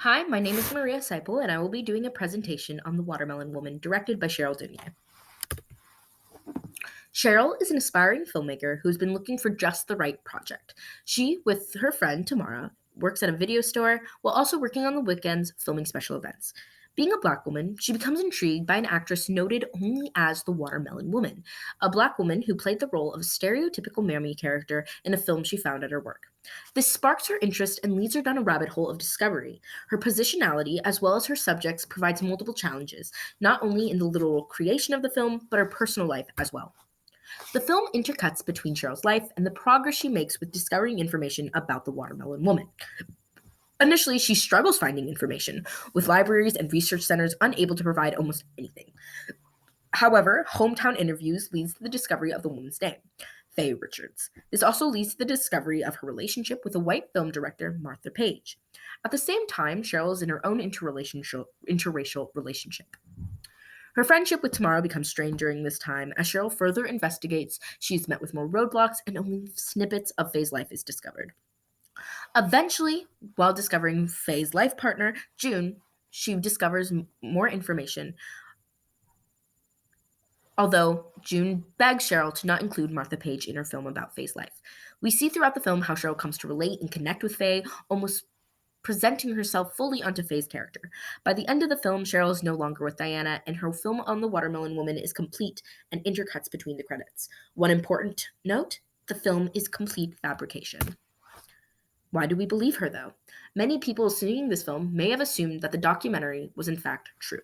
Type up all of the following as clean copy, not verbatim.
Hi, my name is Maria Seiple, and I will be doing a presentation on The Watermelon Woman, directed by Cheryl Dunier. Cheryl is an aspiring filmmaker who's been looking for just the right project. She, with her friend Tamara, works at a video store while also working on the weekends filming special events. Being a black woman, she becomes intrigued by an actress noted only as the Watermelon Woman, a black woman who played the role of a stereotypical mammy character in a film she found at her work. This sparks her interest and leads her down a rabbit hole of discovery. Her positionality, as well as her subjects, provides multiple challenges, not only in the literal creation of the film, but her personal life as well. The film intercuts between Cheryl's life and the progress she makes with discovering information about the Watermelon Woman. Initially, she struggles finding information, with libraries and research centers unable to provide almost anything. However, hometown interviews leads to the discovery of the woman's name, Faye Richards. This also leads to the discovery of her relationship with a white film director, Martha Page. At the same time, Cheryl is in her own interracial relationship. Her friendship with Tamara becomes strained during this time. As Cheryl further investigates, she is met with more roadblocks and only snippets of Faye's life is discovered. Eventually, while discovering Faye's life partner, June, she discovers more information. Although June begs Cheryl to not include Martha Page in her film about Faye's life. We see throughout the film how Cheryl comes to relate and connect with Faye, almost presenting herself fully onto Faye's character. By the end of the film, Cheryl is no longer with Diana, and her film on the Watermelon Woman is complete and intercuts between the credits. One important note: the film is complete fabrication. Why do we believe her, though? Many people seeing this film may have assumed that the documentary was in fact true.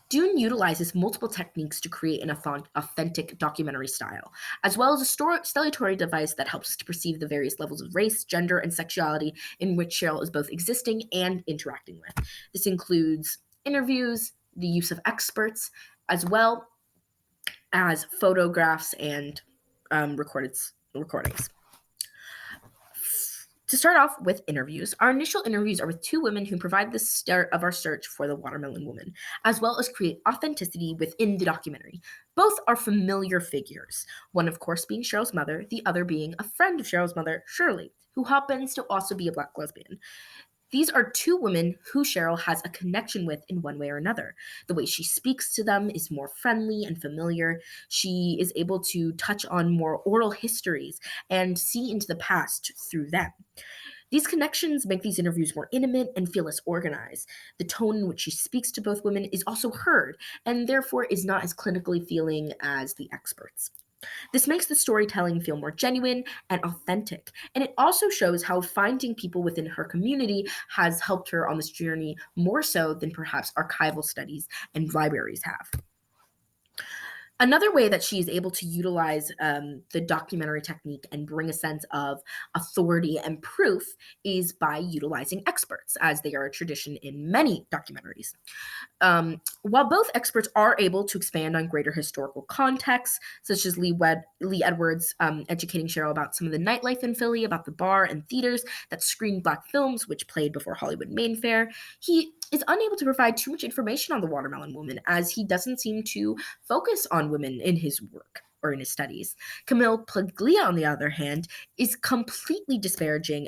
Dune utilizes multiple techniques to create an authentic documentary style, as well as a stellatory device that helps us to perceive the various levels of race, gender, and sexuality in which Cheryl is both existing and interacting with. This includes interviews, the use of experts, as well as photographs and recordings. To start off with interviews, our initial interviews are with two women who provide the start of our search for the Watermelon Woman, as well as create authenticity within the documentary. Both are familiar figures, one, of course, being Cheryl's mother, the other being a friend of Cheryl's mother, Shirley, who happens to also be a black lesbian. These are two women who Cheryl has a connection with in one way or another. The way she speaks to them is more friendly and familiar. She is able to touch on more oral histories and see into the past through them. These connections make these interviews more intimate and feel less organized. The tone in which she speaks to both women is also heard, and therefore is not as clinically feeling as the experts. This makes the storytelling feel more genuine and authentic, and it also shows how finding people within her community has helped her on this journey more so than perhaps archival studies and libraries have. Another way that she is able to utilize the documentary technique and bring a sense of authority and proof is by utilizing experts, as they are a tradition in many documentaries. While both experts are able to expand on greater historical contexts, such as Lee Edwards educating Cheryl about some of the nightlife in Philly, about the bar and theaters that screened Black films, which played before Hollywood Mainfair, he is unable to provide too much information on the Watermelon Woman, as he doesn't seem to focus on women in his work or in his studies. Camille Paglia, on the other hand, is completely disparaging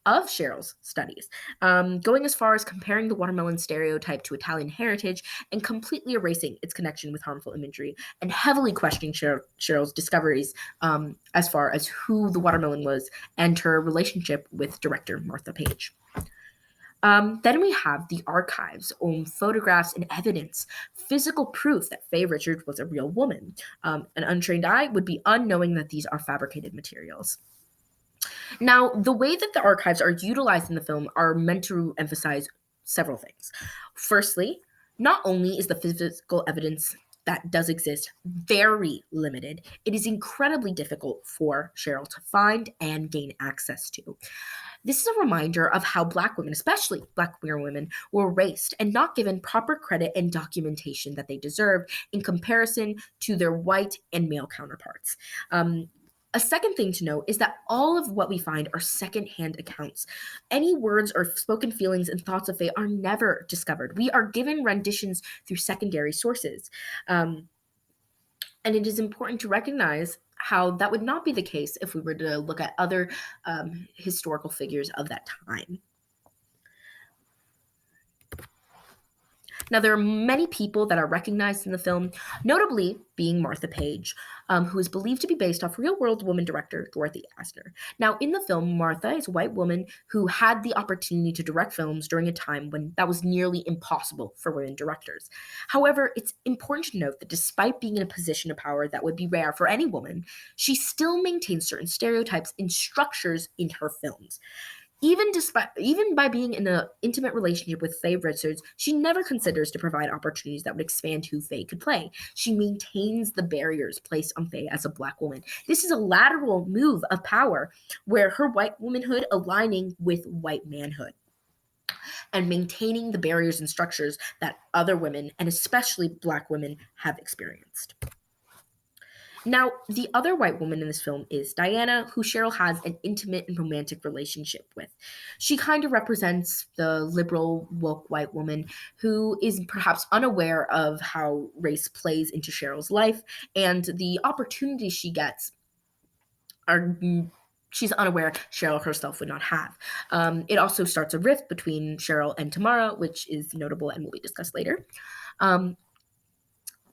of Cheryl's studies, going as far as comparing the watermelon stereotype to Italian heritage and completely erasing its connection with harmful imagery, and heavily questioning Cheryl's discoveries as far as who the watermelon was and her relationship with director Martha Page. Then we have the archives, photographs and evidence, physical proof that Faye Richards was a real woman. An untrained eye would be unknowing that these are fabricated materials. Now, the way that the archives are utilized in the film are meant to emphasize several things. Firstly, not only is the physical evidence that does exist very limited, it is incredibly difficult for Cheryl to find and gain access to. This is a reminder of how Black women, especially Black queer women, were erased and not given proper credit and documentation that they deserved in comparison to their white and male counterparts. A second thing to note is that all of what we find are secondhand accounts. Any words or spoken feelings and thoughts of Faye are never discovered. We are given renditions through secondary sources. And it is important to recognize how that would not be the case if we were to look at other historical figures of that time. Now, there are many people that are recognized in the film, notably being Martha Page, who is believed to be based off real world woman director Dorothy Asner. Now, in the film, Martha is a white woman who had the opportunity to direct films during a time when that was nearly impossible for women directors. However, it's important to note that despite being in a position of power that would be rare for any woman, she still maintains certain stereotypes and structures in her films. Even by being in an intimate relationship with Faye Richards, she never considers to provide opportunities that would expand who Faye could play. She maintains the barriers placed on Faye as a black woman. This is a lateral move of power where her white womanhood aligning with white manhood and maintaining the barriers and structures that other women, and especially black women, have experienced. Now, the other white woman in this film is Diana, who Cheryl has an intimate and romantic relationship with. She kind of represents the liberal, woke white woman who is perhaps unaware of how race plays into Cheryl's life and the opportunities she gets are she's unaware Cheryl herself would not have. It also starts a rift between Cheryl and Tamara, which is notable and will be discussed later.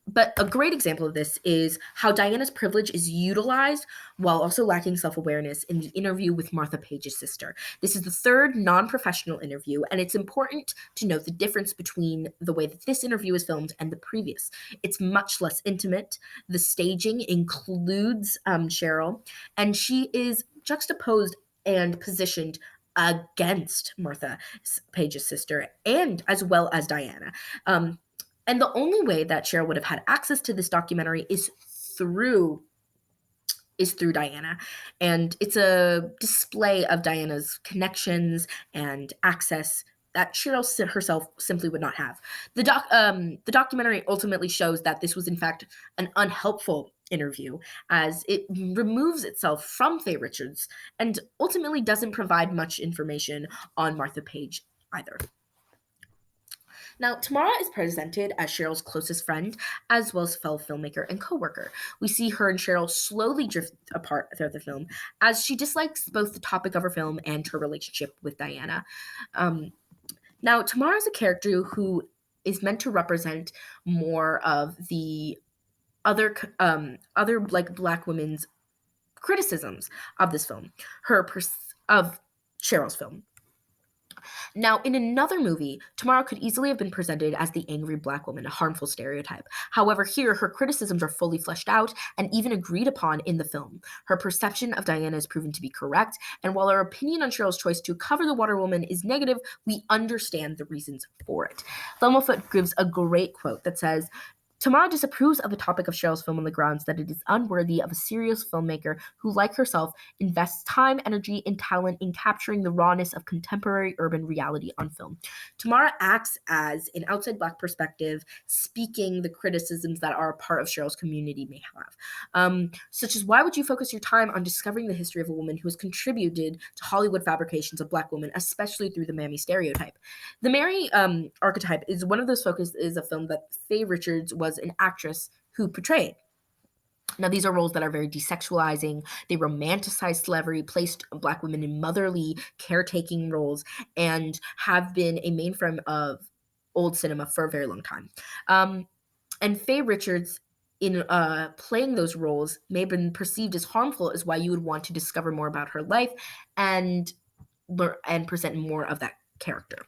But a great example of this is how Diana's privilege is utilized while also lacking self awareness in the interview with Martha Page's sister. This is the third non professional interview, and it's important to note the difference between the way that this interview is filmed and the previous. It's much less intimate. The staging includes Cheryl, and she is juxtaposed and positioned against Martha Page's sister and as well as Diana. And the only way that Cheryl would have had access to this documentary is through Diana. And it's a display of Diana's connections and access that Cheryl herself simply would not have. The documentary ultimately shows that this was in fact an unhelpful interview as it removes itself from Faye Richards and ultimately doesn't provide much information on Martha Page either. Now, Tamara is presented as Cheryl's closest friend, as well as fellow filmmaker and co-worker. We see her and Cheryl slowly drift apart throughout the film, as she dislikes both the topic of her film and her relationship with Diana. Now, Tamara is a character who is meant to represent more of the other like black women's criticisms of this film, of Cheryl's film. Now, in another movie, Tamara could easily have been presented as the angry black woman, a harmful stereotype. However, here, her criticisms are fully fleshed out and even agreed upon in the film. Her perception of Diana is proven to be correct, and while our opinion on Cheryl's choice to cover the water woman is negative, we understand the reasons for it. Thelma Foote gives a great quote that says, Tamara disapproves of the topic of Cheryl's film on the grounds that it is unworthy of a serious filmmaker who, like herself, invests time, energy, and talent in capturing the rawness of contemporary urban reality on film. Tamara acts as an outside black perspective, speaking the criticisms that are a part of Cheryl's community may have. Such as, why would you focus your time on discovering the history of a woman who has contributed to Hollywood fabrications of black women, especially through the mammy stereotype? The Mary archetype is one of those focuses of film that Faye Richards was an actress who portrayed. Now, these are roles that are very desexualizing. They romanticize slavery, placed black women in motherly, caretaking roles, and have been a mainframe of old cinema for a very long time. And Faye Richards, in playing those roles, may have been perceived as harmful, is why you would want to discover more about her life and present more of that character.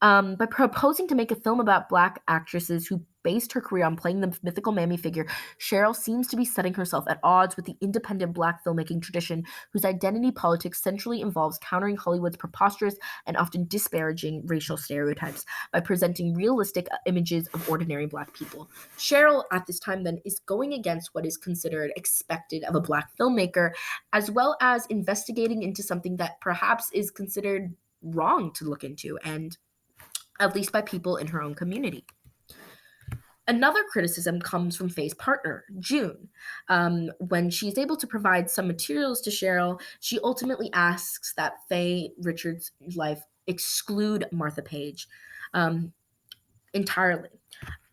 By proposing to make a film about black actresses who based her career on playing the mythical mammy figure, Cheryl seems to be setting herself at odds with the independent black filmmaking tradition whose identity politics centrally involves countering Hollywood's preposterous and often disparaging racial stereotypes by presenting realistic images of ordinary black people. Cheryl, at this time, then, is going against what is considered expected of a black filmmaker, as well as investigating into something that perhaps is considered wrong to look into, and at least by people in her own community. Another criticism comes from Faye's partner, June. When she's able to provide some materials to Cheryl, she ultimately asks that Faye Richards' life exclude Martha Page entirely.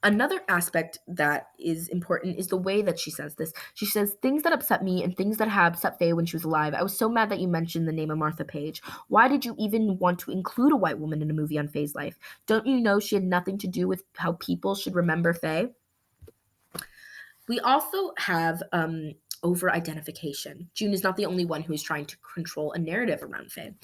Another aspect that is important is the way that she says this. She says, things that upset me and things that have upset Faye when she was alive. I was so mad that you mentioned the name of Martha Page. Why did you even want to include a white woman in a movie on Faye's life? Don't you know she had nothing to do with how people should remember Faye? We also have over identification. June is not the only one who is trying to control a narrative around Faye.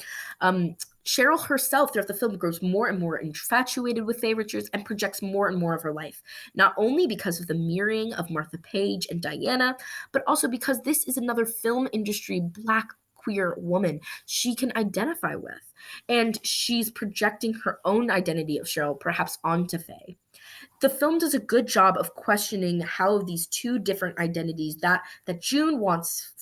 Cheryl herself throughout the film grows more and more infatuated with Faye Richards and projects more and more of her life, not only because of the mirroring of Martha Page and Diana, but also because this is another film industry Black queer woman she can identify with. And she's projecting her own identity of Cheryl perhaps onto Faye. The film does a good job of questioning how these two different identities that June wants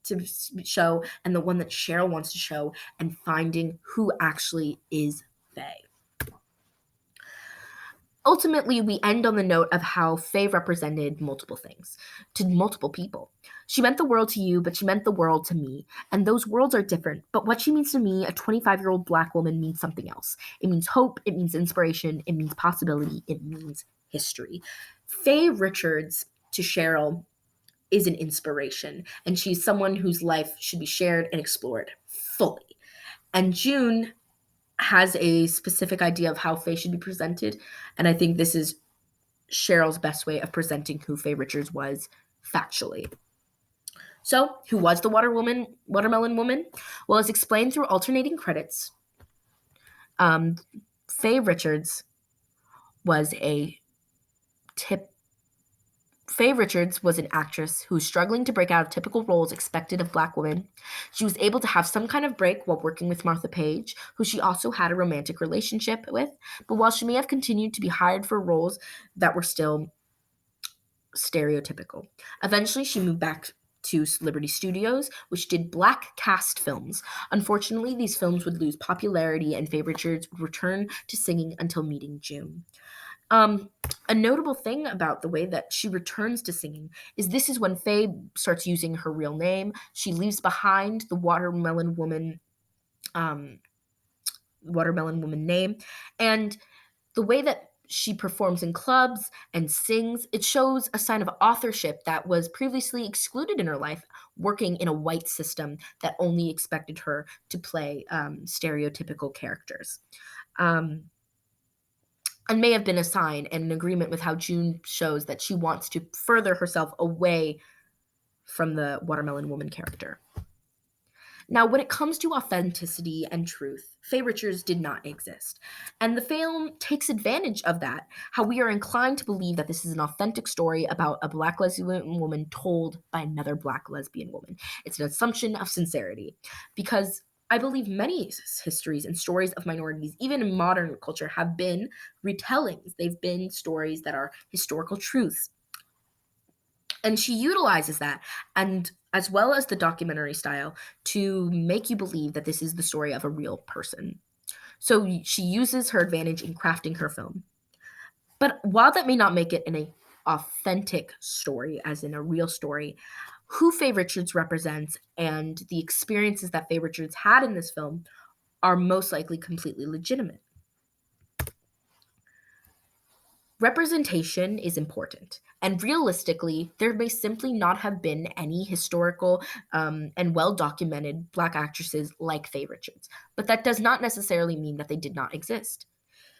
to show and the one that Cheryl wants to show, and finding who actually is Faye. Ultimately, we end on the note of how Faye represented multiple things to multiple people. She meant the world to you, but she meant the world to me. And those worlds are different. But what she means to me, a 25-year-old Black woman, means something else. It means hope, it means inspiration, it means possibility, it means history. Faye Richards to Cheryl is an inspiration, and she's someone whose life should be shared and explored fully. And June has a specific idea of how Faye should be presented, and I think this is Cheryl's best way of presenting who Faye Richards was factually. So, who was the watermelon woman? Well, as explained through alternating credits, Faye Richards was a tip. Faye Richards was an actress who was struggling to break out of typical roles expected of Black women. She was able to have some kind of break while working with Martha Page, who she also had a romantic relationship with. But while she may have continued to be hired for roles that were still stereotypical, eventually she moved back to Liberty Studios, which did Black cast films. Unfortunately, these films would lose popularity, and Faye Richards would return to singing until meeting June. A notable thing about the way that she returns to singing is this is when Faye starts using her real name. She leaves behind the watermelon woman name, and the way that she performs in clubs and sings, it shows a sign of authorship that was previously excluded in her life, working in a white system that only expected her to play stereotypical characters. And may have been a sign and an agreement with how June shows that she wants to further herself away from the watermelon woman character. Now, when it comes to authenticity and truth, Faye Richards did not exist. And the film takes advantage of that, how we are inclined to believe that this is an authentic story about a Black lesbian woman told by another Black lesbian woman. It's an assumption of sincerity, because I believe many histories and stories of minorities, even in modern culture, have been retellings. They've been stories that are historical truths. And she utilizes that, and as well as the documentary style, to make you believe that this is the story of a real person. So she uses her advantage in crafting her film. But while that may not make it an authentic story, as in a real story, who Faye Richards represents and the experiences that Faye Richards had in this film are most likely completely legitimate. Representation is important, and realistically, there may simply not have been any historical and well-documented Black actresses like Faye Richards, but that does not necessarily mean that they did not exist.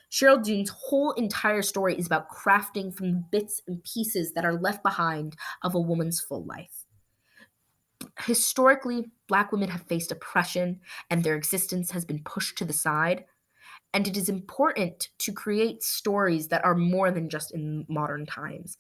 Cheryl June's whole entire story is about crafting from the bits and pieces that are left behind of a woman's full life. Historically, Black women have faced oppression, and their existence has been pushed to the side. And it is important to create stories that are more than just in modern times.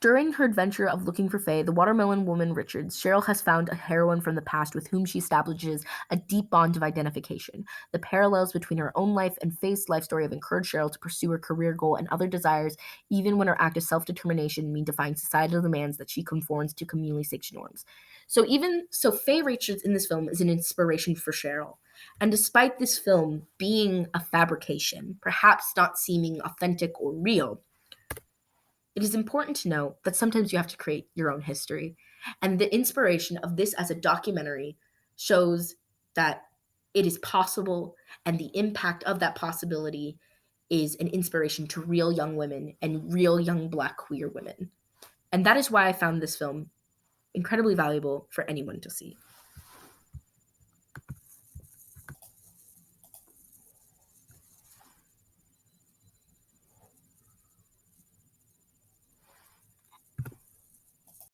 During her adventure of looking for Faye, the watermelon woman Richards, Cheryl has found a heroine from the past with whom she establishes a deep bond of identification. The parallels between her own life and Faye's life story have encouraged Cheryl to pursue her career goal and other desires, even when her act of self-determination mean defying societal demands that she conforms to communally sanctioned norms. So Faye Richards in this film is an inspiration for Cheryl. And despite this film being a fabrication, perhaps not seeming authentic or real, it is important to know that sometimes you have to create your own history. And the inspiration of this as a documentary shows that it is possible, and the impact of that possibility is an inspiration to real young women and real young Black queer women. And that is why I found this film incredibly valuable for anyone to see.